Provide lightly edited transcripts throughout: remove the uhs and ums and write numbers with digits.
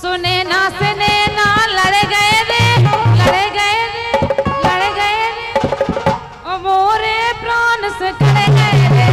सुने ना लड़ गए रे ओ मोरे प्राण से कड़ गए रे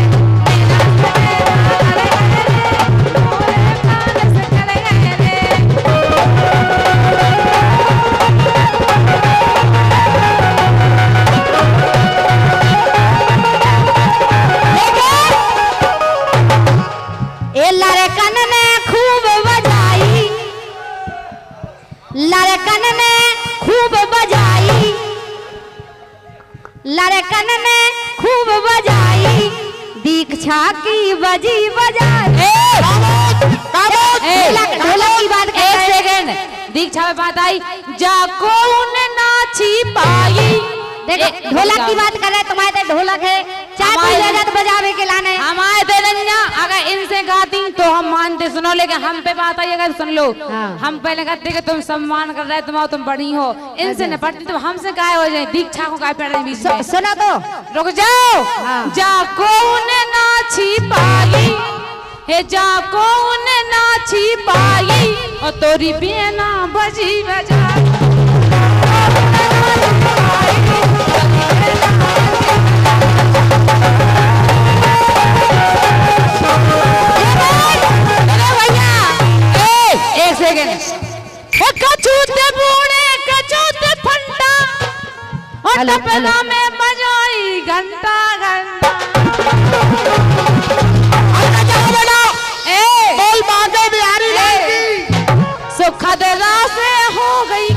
लड़कन ने खूब बजाई दीक्षा की बजी बजाई। ढोलक की बात एक सेकंड दीक्षा में बात आई जाको उन नाची पाई। देखो ढोलक की बात कर रहे तुम्हारे ढोलक है चार बजावे के लाने हमारे तेरंजा अगर इनसे गाती तो हम मानते सुनो लेकिन हम पे बात आई अगर सुन लो हम पहले कहते कि तुम सम्मान कर रहे तुम बड़ी हो इनसे निपटती तो हमसे काय हो जाए दीक्षा को काय पड़ रही सुनो तो रुक जाओ जाको उन नाची पाई हे जाको उन नाची पाई और तोरी बिना बजी बजाई। टपला में बजाई घंटा घंटा बोल बाजे बिहारी सुखद से हो गई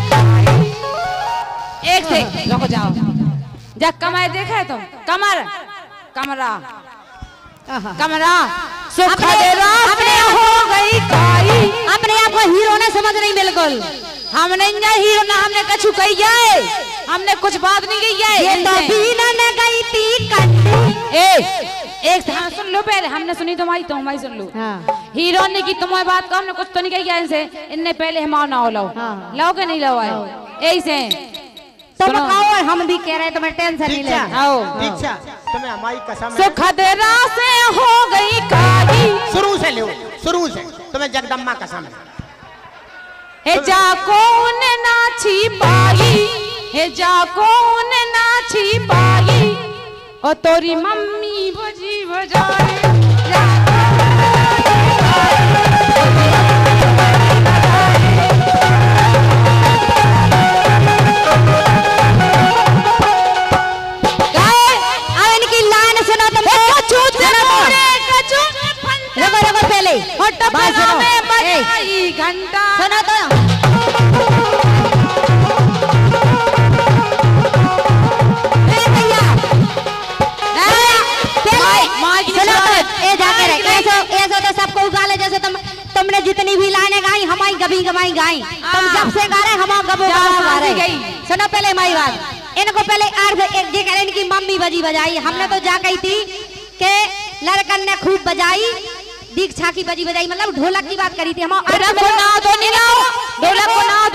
एक से रुक जाओ जब कमर देखे तुम कमरा सुखद अपने हो गई काई। अपने आप को हीरो ने समझ नहीं बिल्कुल हमने हीरो ना हमने कछु कही जाए हमने कुछ बात नहीं कही है ये तो बीना न गई थी कट्टी। एक सुन लो पहले हमने सुनी तुम्हारी तो हमारी सुन लो हीरो ने की तुम्हारी बात को हमने कुछ तो नहीं कही इनसे इनने पहले हमारा ना हो लाओ के नहीं लाओ आए ऐसे तो बताओ और हम भी कह रहे हैं तुम्हें टेंशन नहीं ले दीक्षा तुम्हें हमारी कसम सुखद से हो गई काई। शुरू से तुम्हें जगदम्बा कसम हे जाको उन नाची पाई हे जाको उन नाची पाई और तोरी मम्मी बजी बजाए। अब इनकी लाइन सुनो तुम रगो पहले घंटा सुनो तो सबको गाले जैसे तुमने जितनी भी लाने गाई हमारी गभी गवाई गाई तुम जब से गा रहे हम गबो गा रहे। सुनो पहले हमारी बात इनको पहले अर्थ एक जी कह इनकी मम्मी बजी बजाई हमने तो जा गई थी कि लड़कन ने खूब बजाई दीक्षा की बजी बजाई मतलब ढोलक की बात करी थी हम ढोलक को ना तो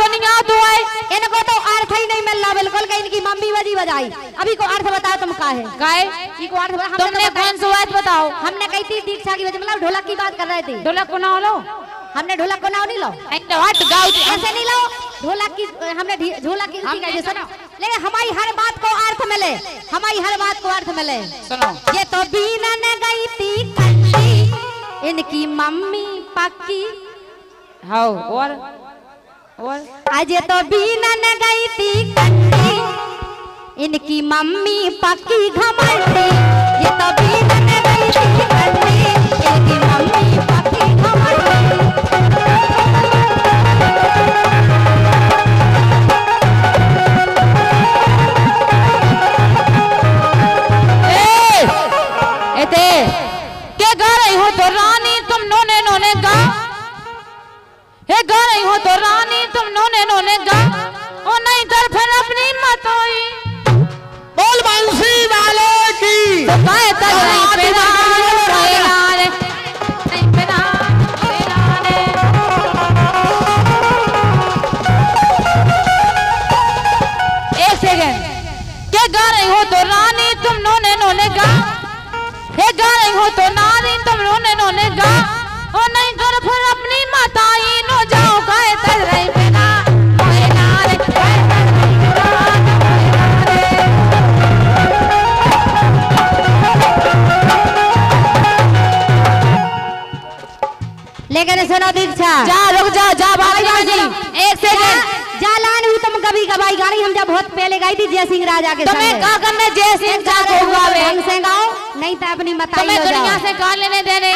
नहीं आतो है इनको तो अर्थ ही नहीं मिल रहा बिल्कुल कि इनकी मम्मी बजी बजाई। अभी को अर्थ बताओ तुम का है को अर्थ तुमने कौन सा बात बताओ हमने कही थी दीक्षा की बजी मतलब ढोलक की बात कर रहे थे ढोलक को ना लो हमने ढोलक को ना नहीं लो ऐसे नहीं लो ढोलक की हमने ढोलक की सुनो लेकिन हमारी हर बात को अर्थ मिले सुनो ये तो बीना ने गई थी कट्टी इनकी मम्मी पक्की हाँ और आज ये तो बीना ने गई थी कट्टी इनकी मम्मी पक्की घमंडी ये तो बीना ने गई थी कट्टी इनकी मम्मी पक्की घमंडी। गा रही हो तो रानी तुम नोने गा और नहीं तो फिर अपनी मत होई बोल बंसी वाले की तो काहे तक नहीं पेरा रे नहीं पेरा रे एक सेकंड क्या गा रही हो तो रानी तुम नोने गा हे गा रही हो तो नानी तुम नोने गा और नहीं तो फिर अपनी माताई नो जाओ काहे लेकिन सुनो दीक्षा, जा रुक जा जा भाभी जी एक सेकंड। जा लान हुई तुम कभी कभाई गाड़ी हम जब बहुत पहले गई थी जय सिंह राजा के तुम्हें संग। क्या करना जय सिंह का गावे ढंग से गाओ नहीं तो अपनी मताई तुम्हें हो दुनिया जाओ। से कहाँ लेने देने।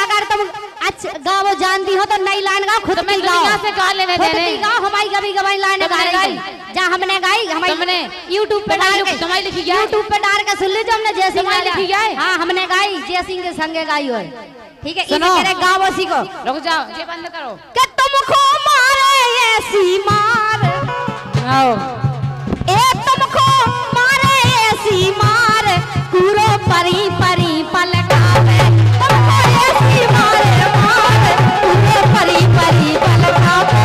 अगर तुम अच्छा गाओ जानती हो तो नई लाइन गाओ खुद तुम्हें की गाओ। दुनिया से कहाँ लेने खुद देने। की गाओ हमारी कभी कभाई लाइन तुमने गा गाई? जा हमने गाई तुमने हमारी यूट्यूब पे डाल के तुम्हारी लिखी क्या है? यूट्यूब पे डाल के सुन लीजिए हमने जय सिंह तुम्हारी राजा। लिखी क्या है? हाँ हमने गाई जय सिंह के संगे गाई हो। ठीक है सुनो। इसे गाओ उसी को रुक जाओ ये बंद करो। कि तुमको मारे ऐसी मार आओ ए तुमको मारे ऐसी मार कूरो परी परी पलकावे तुमको ऐसी मारे मार कूरो परी परी पलकावे।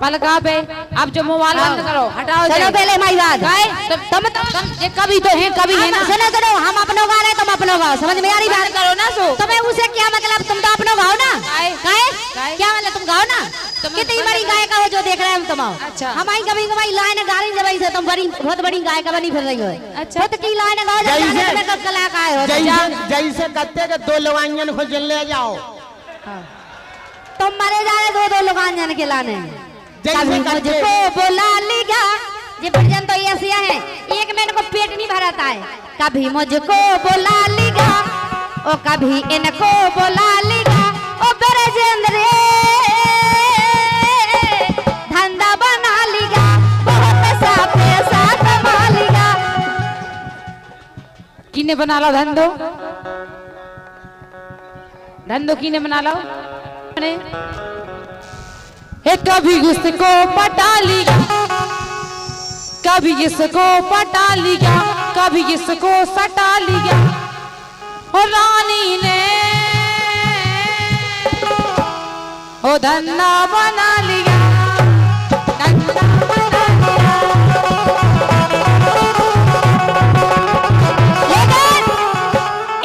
पलका पे अब जो मोबाइल बंद करो हटाओ। चलो पहले माई बात तुम ये कभी तो है कभी है ना। सुनो सुनो हम अपनो गा रहे तुम अपनो गाओ समझ में आ रही बात करो ना सो। तुम्हें उसे क्या मतलब तुम तो अपनो गाओ ना गाए। गाए क्या मतलब तुम गाओ ना कितनी बड़ी गायिका हो जो देख रहे हैं हम तुम अच्छा। हमारी कभी कभी लाइन गा रही जब से तुम बड़ी बहुत बड़ी गायिका बनी फिर रही हो। अच्छा। खुद की लाइन गाओ जब कलाकार हो जैसे कहते कि दो लवाइयन को जल ले जाओ। तुम मरे जा रहे दो लोग के लाने जैसे कभी करते- मुझको बुला लिया ये भजन तो ऐसे है एक मिनट को पेट नहीं भराता है। कभी मुझको बुला लिया ओ कभी इनको बुला लिया ओ ब्रजेंद्र धंधा बना लिया बहुत सा पैसा कमा लिया। किने बना लो धंधो धंधो किने बना लो हे कभी इसको पटा लिया कभी इसको पटा लिया कभी इसको सटा लिया और रानी ने ओ धंधा बना लिया धंधा बना लिया।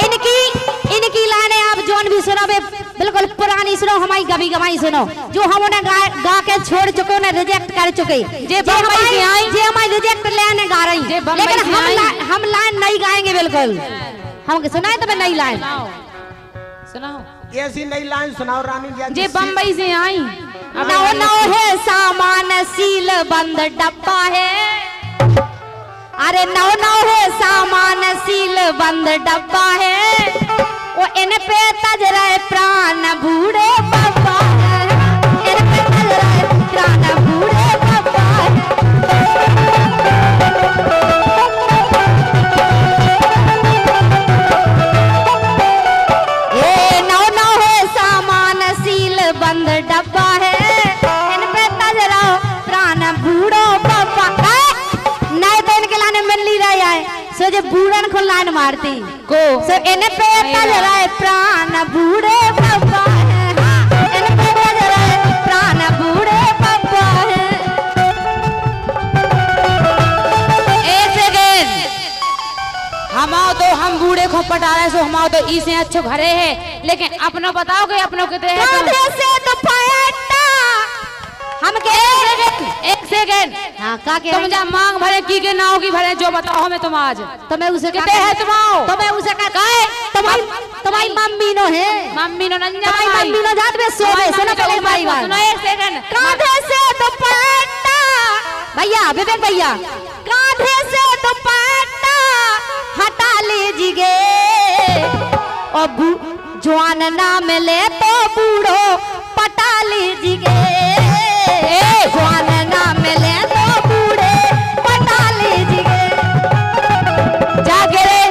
लेकिन इनकी लाइनें आप जोन भी सुनो बिल्कुल पुरानी सुनो हमारी कभी कभाई सुनो जो हम उन्हें गा के छोड़ चुके उन्हें रिजेक्ट कर चुके जे बम्बई से आई जे हमारी रिजेक्ट लाइन गा रही जे बम्बई लेकिन से आई। हम लाइन नहीं गाएंगे बिल्कुल हम सुनाए तुम्हें नई लाइन सुनाओ ऐसी नई लाइन सुनाओ रानी जी। जे बम्बई से आई नौ नौ है सामान सील बंद डब्बा है अरे नौ नौ है सामान सील बंद डब्बा है वो इन पे तज रहे प्राण बूढ़े बाबा है इन पे तज रहे प्राण बूढ़े बाबा है। ये नौ नौ है सामान सील बंद डब्बा है इन पे तज रहो प्राण बूढ़ो बाबा नए दिन के लाने मिल ली रही है सो जो बूढ़न को लाइन मारती को सो इन पे तज रहे प्राण बूढ़े बाबा है इन पे तज रहे प्राण बूढ़े बाबा है। एक सेकेंड हम आओ तो हम बूढ़े को पटा रहे सो हम आओ तो इसे अच्छे घरे है लेकिन अपनों बताओ कि अपनों कितने हैं कांधे से दुपट्टा हम के एक सेकेंड हाँ का के तुम जा मांग भरे की नाव की भरे जो बताओ हमें तुम आज तो मैं उसे कितने हैं तुम आओ तो मैं उसे तुम्हारी मम्मी नो है मम्मी नो नंजा तुम्हारी मम्मी नो जात में सो में सुनो पहले हमारी बात सुनो एक सेकेंड कांधे से दुपट्टा भैया विवेक भैया कांधे से दुपट्टा हटा लीजिए और जवान ना मिले तो बूढ़ो पटा लीजिए जवान ना मिले तो बूढ़े पटा लीजिए जाके रे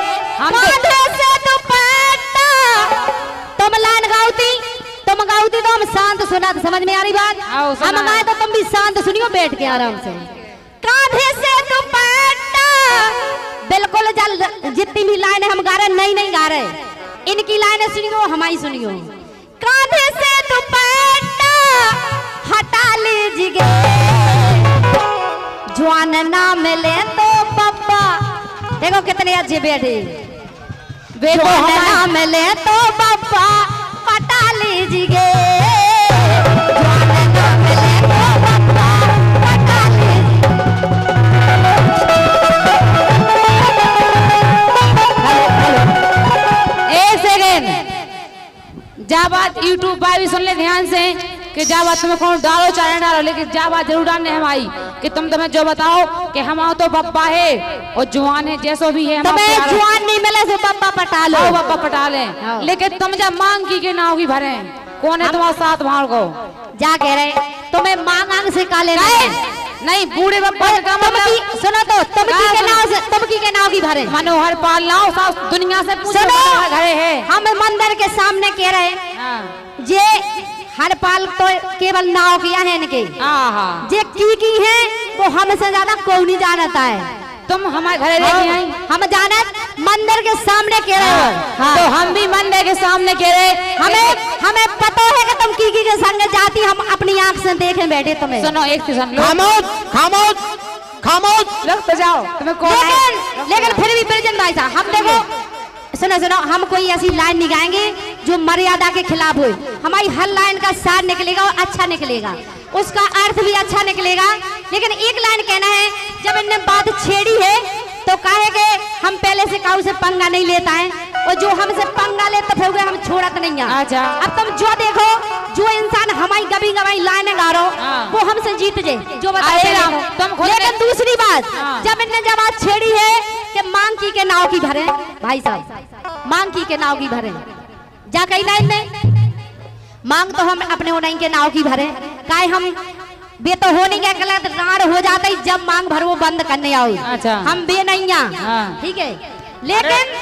हम कांधे से दुपट्टा तुम लाइन गाउती तो हम शांत सुना तो समझ में आ रही बात आओ, सुना हम गाए तो तुम भी शांत सुनियो बैठ के आराम से। कांधे से दुपट्टा बिल्कुल जल जितनी भी लाइनें हम गा रहे नई नहीं गा रहे इनकी लाइनें सुनियो हमारी सुनियो। कांधे से दुपट्टा हटा लीजिए जवान ना मिले तो पप्पा देखो कितने अच्छे बैठे जवान ना मिले तो पप्पा पटा लीजिए जवान ना मिले तो पप्पा बात भी सुन ले ध्यान से कि जा बात तुम्हें कौन डालो चाहे डालो, लेकिन जा बात जरूर डालने हम आई कि तुम्हें जो बताओ कि हमारा तो बप्पा है और जुआन है, जैसो भी है तुम्हें जुआन नहीं मिले से बप्पा पटा लो, बप्पा पटा ले, लेकिन तुम जब मांग की के नाव की भरे कौन है तुम्हारे साथ भाड़ को जा कह रहे तुम्हें मांग आंग से काले नहीं बूढ़े बप्पा का सुनो तो तुम की के नाव की भरे मनोहर पाल लाओ दुनिया से पूछो घरे है। हम मंदिर के सामने कह रहे जे हर पाल तो केवल नाव किया है इनके, जे की है वो हमसे ज्यादा कोई नहीं जानता है। तुम हमारे घरे लेके आई, हम जानत मंदिर के सामने कह रहे हो, तो हम भी मंदिर के सामने कह रहे। हमें पता है कि तुम की के संग जाती, हम अपनी आंख से देखे बैठे तुम्हें। सुनो एक चीज सुन लो, खामोश खामोश लग तो जाओ तुम्हें कौन लेकिन फिर भी ब्रजन भाई साहब हम देखो सुनो हम कोई ऐसी लाइन नहीं गाएंगे जो मर्यादा के खिलाफ हो। हमारी हर लाइन का सार निकलेगा और अच्छा निकलेगा, उसका अर्थ भी अच्छा निकलेगा। लेकिन एक लाइन कहना है, जब इनने बात छेड़ी है तो कहे कि हम पहले से काऊ से पंगा नहीं लेता है, और जो हमसे पंगा ले तो फिर हम छोड़त नहीं है। अच्छा अब तुम जो देखो जो इंसान हमारी गबी गवाई लाइन गा रहा वो हमसे जीत जाए जो बताए तुम। लेकिन दूसरी बात जब इनने जब बात छेड़ी है कि मांग की के नाव की भरे, भाई साहब मांग की के नाव की भरे जा कही लाइन में मांग तो हम अपने उन्हीं के नाव की भरे काहे हम बे तो हो नहीं गया गलत रार हो जाता है जब मांग भर वो बंद करने आओ। अच्छा हम बे नहीं ठीक है, लेकिन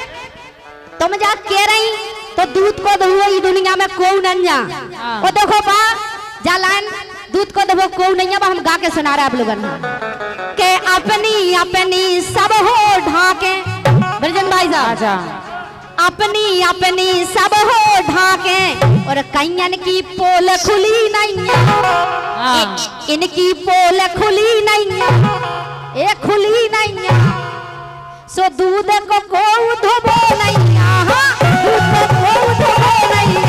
तुम जा कह रही तो दूध को दो दुनिया में को नहीं जा वो देखो बा जा लाइन दूध को दबो को नहीं है, हम गा के सुना रहे आप लोगों के अपनी अपनी सब हो ढाके ब्रजन भाई साहब अपनी अपनी सब हो ढाके और कैयन की पोल खुली नहीं इनकी पोल खुली नहीं ए खुली नहीं सो दूध को धोबो नहीं दूध को धोबो नहीं।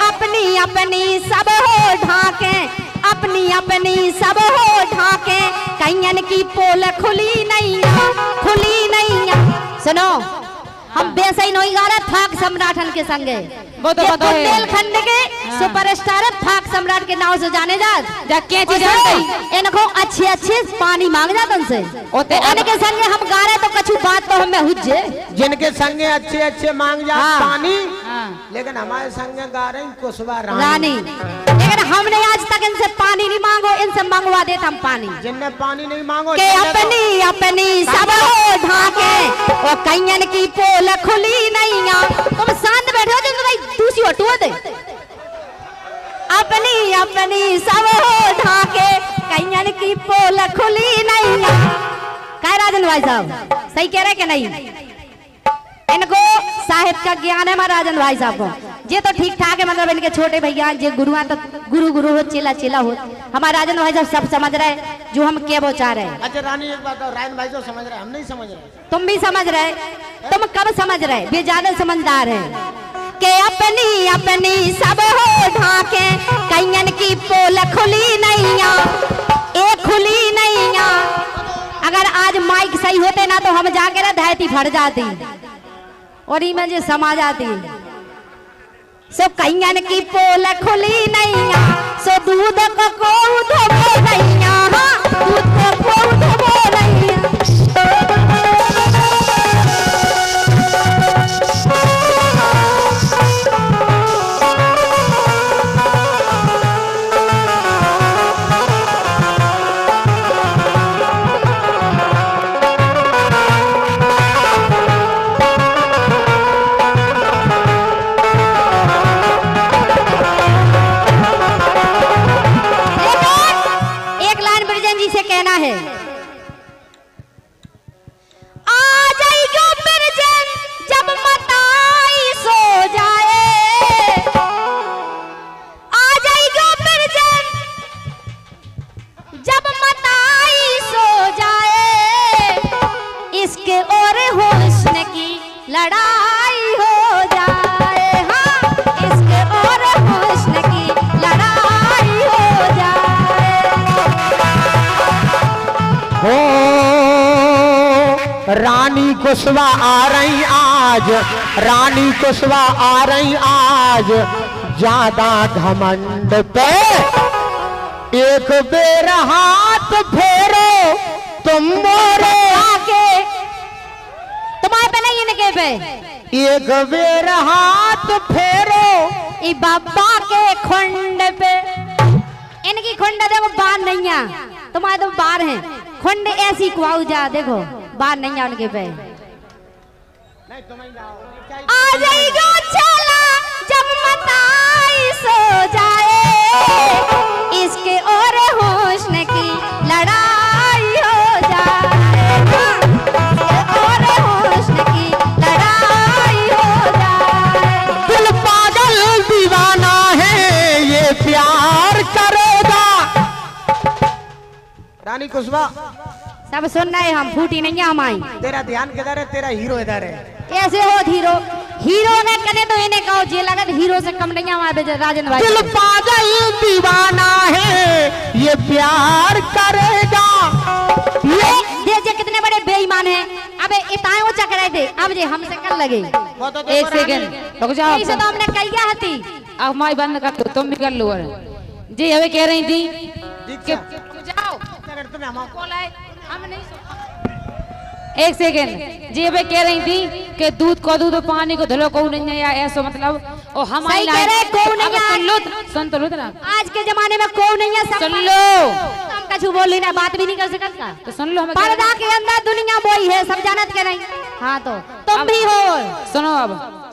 अपनी अपनी सब हो ढाके अपनी अपनी सब हो ढाके कैयन की पोल खुली नहीं सुनो हम बेसई नहीं गा रहे थाक सम्राटन के संगे वो तो पता है बुंदेलखंड के सुपरस्टार थाक सम्राट के नाम से जाने इनको अच्छे अच्छे पानी मांग जाते उनसे इनके संगे हम गा रहे तो कछु बात तो हमें हुज्जे जिनके संगे अच्छे अच्छे मांग जा पानी, लेकिन हमारे संगे गा रहे कुशवा रानी। लेकिन हमने आज तक इनसे पानी नहीं मांगो, इनसे मंगवा देता हम पानी। जिनने पानी नहीं मांगो के अपनी अपनी सब हो ढाके और कैयन की पोल खुली नहीं। तुम शांत बैठे हो जो दूसरी हटुआ दे अपनी अपनी सब हो ढाके कैयन की पोल खुली नहीं। कह राजन भाई साहब सही कह रहे कि नहीं? इनको साहित्य का ज्ञान है हमारा राजन भाई साहब को, ये तो ठीक ठाक है, मतलब इनके छोटे भैया जो गुरु तो गुरु हो चेला चेला हो। हमारा राजन भाई साहब सब समझ रहे जो हम क्या वो चाह रहे हैं। अच्छा रानी एक बात, राजन भाई तो समझ रहे, हम नहीं समझ रहे। तुम भी समझ रहे, तुम कब समझ रहे? वे ज्यादा समझदार है के अपनी अपनी सब हो ढाके कैयन की पोल खुली नहीं ए खुली नहीं। अगर आज माइक सही होते ना तो हम जाके ना धरती फट जाती और इमें समा जाती। सो कैयन की पोल खुली नहीं सो दूध को धोबो नहीं दूध को धोबो नहीं। कहना है आ जाएगा बिरजन जब मताई सो जाए, आ जाएगा बिरजन जब मताई सो जाए, इसके और हुस्न की लड़ाई हो जाए। हाँ इसके और हुस्न की लड़ाई हो जाए। रानी कुशवा आ रही आज, रानी कुशवा आ रही आज, ज्यादा घमंड पे एक बेर हाथ फेरो तुम मोरे आके तुम्हारे पे नहीं इनके पे एक बेर हाथ फेरो ई बाबा के खुंड पे। इनकी खुंड देखो बार नहीं है, तुम्हारे तो बार है खुंड ऐसी कुआऊ जा देखो बार नहीं है उनके पे। आ जाएगा चला जब मताई सो जाए, इसके और हुस्न की लड़ाई हो जाए, और हुस्न की लड़ाई हो जाए। दिल पागल दीवाना है ये प्यार करेगा। रानी कुशवा सब सुन रहे हम, फूटी नहीं है हमारी। तेरा ध्यान किधर है, तेरा हीरो इधर है। ऐसे हो हीरो, हीरो ने कने तो इन्हें कहो जे लगत हीरो से कम नहीं है हमारे राजन भाई। दिल पागल दीवाना है ये प्यार करेगा। ये जे कितने बड़े बेईमान हैं। अबे इताए वो चकराए थे, अब जे हमसे कर लगे। एक सेकंड रुक जाओ। ऐसे तो हमने कहिया हती। अब माई बंद कर दो, तुम भी कर लो। जी हमें कह रही थी कि जाओ कॉल आए, हम नहीं एक सेकेंड जी हमें कह रही थी कि दूध को दूध पानी को धुलो को नहीं है, ऐसा मतलब और हमारी सुन तो लो ना, आज के जमाने में को नहीं है, सब सुन लो। हम कछु बोल लेना, बात भी नहीं कर सकता तो सुन लो। पर्दा के अंदर दुनिया बोई है, सब जानत के नहीं। हाँ तो तुम भी हो। सुनो अब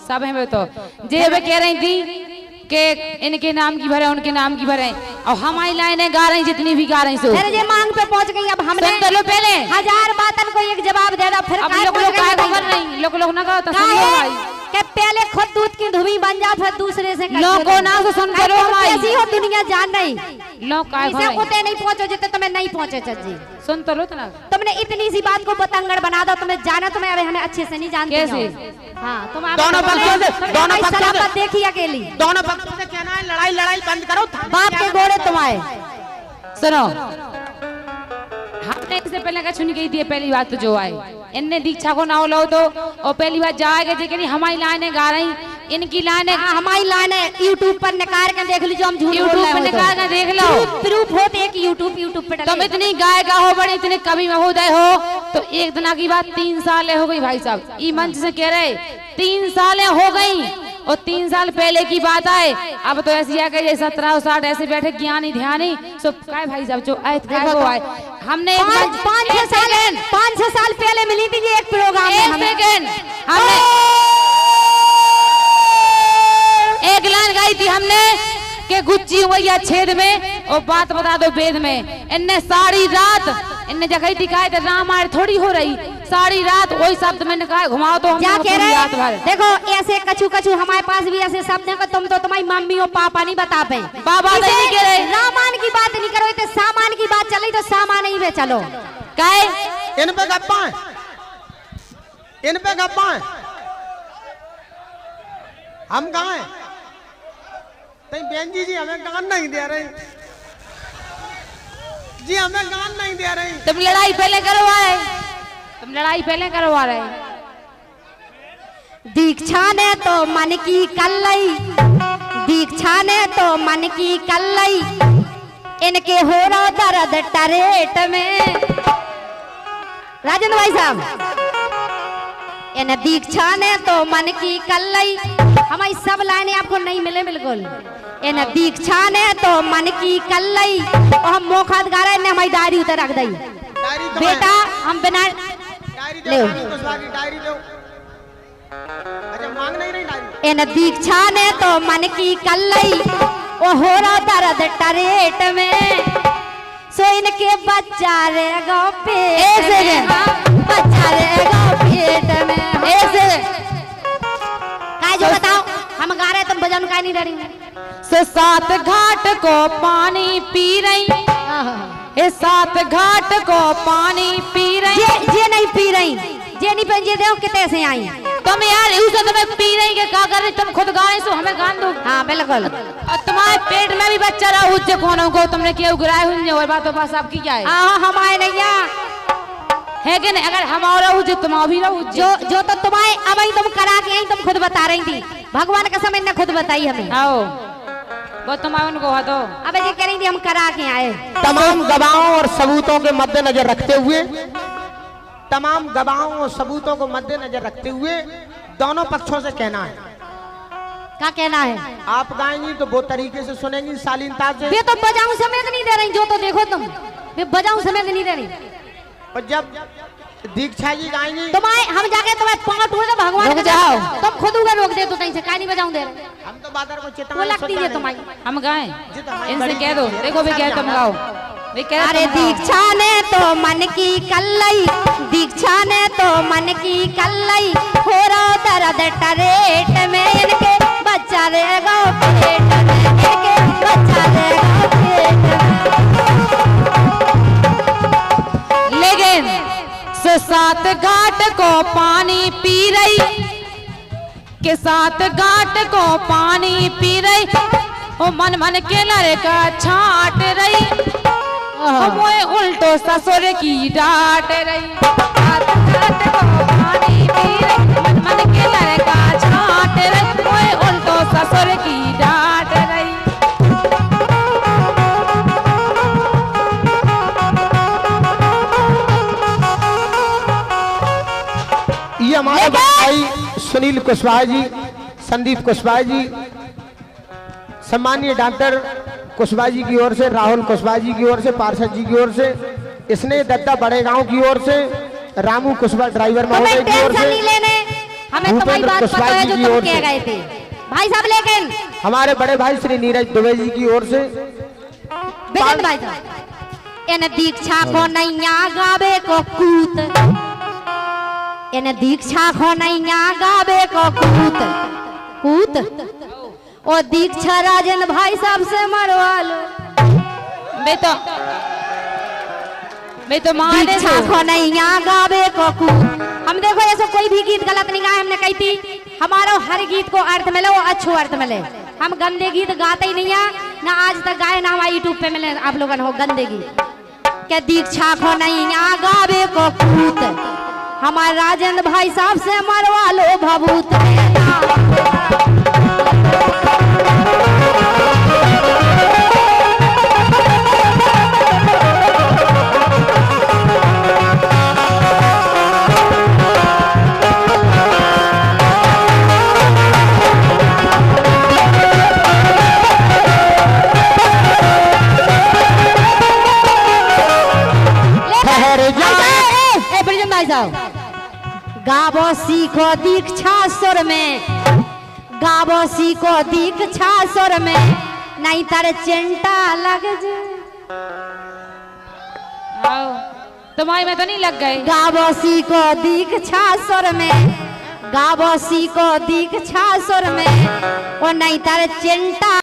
सब है तो जी हमें कह रही थी कि इनके नाम की भरे उनके नाम की भरे और हमारी लाइनें गा रही जितनी भी गा रही सो फिर ये मांग पे पहुंच गई। अब हमने सुन तो लो पहले 1000 बातन को एक जवाब दे रहा, फिर अब लोग काय खबर नहीं, लोग ना कहो तो सुन लो भाई कि पहले खुद दूध की धुबी बन जा, फिर दूसरे से लोगों ना तो सुन करो हमारी ऐसी हो दुनिया जान नहीं। लोग काय इसे उतने नहीं पहुंचो जितने तुम्हें नहीं पहुंचे जी। सुन तो लो ना, तुमने इतनी सी बात को बतंगड़ बना दो, तुम्हें जाना, तुम्हें अब हमें अच्छे से नहीं जानते कैसे? हाँ तुम दोनों पक्षों से, दोनों पक्षों से देखी अकेली, दोनों पक्षों से कहना है लड़ाई लड़ाई बंद करो। बाप के गोड़े तुम्हारे। सुनो हमने इससे पहले का सुनी गई थी पहली बात तो जो आए इनने दीक्षा को ना हो लो तो और पहली बात जाएगा जी हमारी लाइनें गा रही, इनकी लाइनें हमारी लाइनें यूट्यूब पर निकाल कर देख लीजिए, हम झूठ यूट्यूब पर निकाल कर देख लो, प्रूफ होते हैं कि यूट्यूब पे तुम इतनी गायिका हो बड़े इतने कवि महोदय हो तो एक दिन की बात 3 साल हो गई भाई साहब, ई मंच से कह रहे 3 साल हो गई और 3 साल पहले की बात आए, अब तो ऐसी आ गई 17-60 ऐसे बैठे ज्ञानी ध्यानी सब काय भाई साहब जो आए थे वो आए। हमने 5-6 साल पहले मिली थी ये एक प्रोग्राम में, हमने एक लाइन गाई थी हमने कि गुच्ची हुई छेद में और बात बता दो वेद में। इनने सारी रात इनने जगह दिखाए थे रामायण थोड़ी हो रही, सारी रात वही शब्द मैंने कहा घुमाओ तो क्या कह रहे हैं? देखो ऐसे कछु हमारे पास भी ऐसे शब्द हैं, तुम तो तुम्हारी मम्मी और पापा नहीं बता पाए। पापा नहीं कह रहे, रामायण की बात नहीं करो, तो सामान की बात चली तो सामान ही में चलो। काय इन पे गप्पा है, इन पे गप्पा है, हम कहाँ हैं? बहन जी हमें गान नहीं दे रही जी, हमें गान नहीं दे रही। तुम लड़ाई पहले करवाए, तुम लड़ाई पहले करवा रहे। दीक्षा ने तो मन की कल्लई, दीक्षा ने तो मन की कल्लई, इनके हो रहा दर्द टरेट में। राजेंद्र भाई साहब इन दीक्षा ने तो मन की कल्लई, हमारी सब लाइनें आपको नहीं मिले बिल्कुल। इन दीक्षा ने तो मन की कल्लई और हम मोखात गा रहे ने हमारी डायरी उतर रख दी। बेटा हम बिना ले डायरी दो। अच्छा मांग नहीं रही डायरी। इन दीक्षा ने तो मन की कल्लई ओ हो रहा दर्द टरेट में, सो इनके बच्चा रहेगा पेट में, बच्चा रहेगा पेट में। ऐसे काय जो बताओ हम गा रहे तुम बजाने का नहीं डरी। से 7 घाट को पानी पी रही, ये 7 घाट को पानी पी रही, ये नहीं पी रही, ये नहीं पी, ये देखो कितने से आई तुम यार उसे तुम्हें पी रही के क्या कर रही, तुम खुद गा रही सो हमें गान दो। हाँ बिल्कुल। और तुम्हारे पेट में भी बच्चा रहा उज्जे कौन को तुमने क्यों गिराए हुए और बातों पास आपकी क्या है? हाँ हमारे नैया है कि नहीं? अगर हमारा हो जो तुम भी रहो जो तो तुम्हारे अब ही तुम करा के आई, तुम खुद बता रही थी, भगवान का समय ने खुद बताई हमें। आओ वो तुम उनको हो दो। अब ये कह रही थी हम करा के आए। तमाम गवाहों और सबूतों के मद्देनजर रखते हुए, तमाम गवाहों और सबूतों को मद्देनजर रखते हुए दोनों पक्षों से कहना है। क्या कहना है? आप गाएंगी तो वो तरीके से सुनेंगी शालीनता से। वे तो बजाऊं समेत नहीं दे रही, जो तो देखो तुम, वे बजाऊं समेत नहीं दे रही। और जब दीक्षा जी गाएंगी तुम्हारे हम जाके तुम्हारे पांव टूट के भगवान रुक जाओ। तुम खुद उगर रोक दे तो कहीं से काहे नहीं बजाऊं दे रहे। हम तो बादर को चेतना वो लगती है तुम्हारी। हम गाएं, इनसे कह दो, देखो भी क्या तुम गाओ। अरे दीक्षा ने तो मन की कल्लई, दीक्षा ने तो मन की कल्लई, हो रहा दर्द टरेट में इनके बच्चा रहेगा पेट में, इनके बच्चा रहेगा पेट में। लेकिन सात घाट को पानी पी रही, के साथ घाट को पानी पी रही, ओ मन मन के लड़का छाट रही, मोए उल्टो ससुर की डांट रही। सात घाट को पानी पी रही, मन मन के लड़का छाट रही, मोए उल्टो ससुर की डांट रही। ये हमारे भाई सुनील कुशवाहा जी, संदीप कुशवाहा जी, सम्मानीय डॉक्टर कुशवाहा जी की ओर से, राहुल कुशवाहा जी की ओर से, पार्षद जी की ओर से, इसने दत्ता बड़े गांव की ओर से, रामू कुशवाहा ड्राइवर महोदय की ओर से, हमें तुम्हारी बात पता है जो तुम कह गए थे भाई साहब। लेकिन हमारे बड़े भाई श्री नीरज दुबे जी की ओर से, भाई साहब इन दीक्षा को नैया गावे को कूत, इन दीक्षा को नैया गावे को कूत कूत, ओ दीक्षा राजन भाई साहब से मरवा लो। मैं तो मान दीक्षा को नैया गावे को कूत। हम देखो ऐसा कोई भी गीत गलत नहीं गाए, हमने कही थी हमारा हर गीत को अर्थ मिले, वो अच्छो अर्थ मिले। हम गंदे गीत गाते ही नहीं है, ना आज तक गाए ना हमारे यूट्यूब पे मिले आप लोगों हो गंदे गीत। क्या दीक्षा को नैया गावे को कूत, हमारे राजेंद्र भाई साहब से मरवा लो भभूत। गावो सीखो दीक्षा सुर में, गावो सीखो दीक्षा सुर में, नहीं तारे चिंता लग जाए। तुम्हारी में तो नहीं लग गए। गावो सीखो दीक्षा सुर में, गावो सीखो दीक्षा सुर में, और नहीं तारे चिंता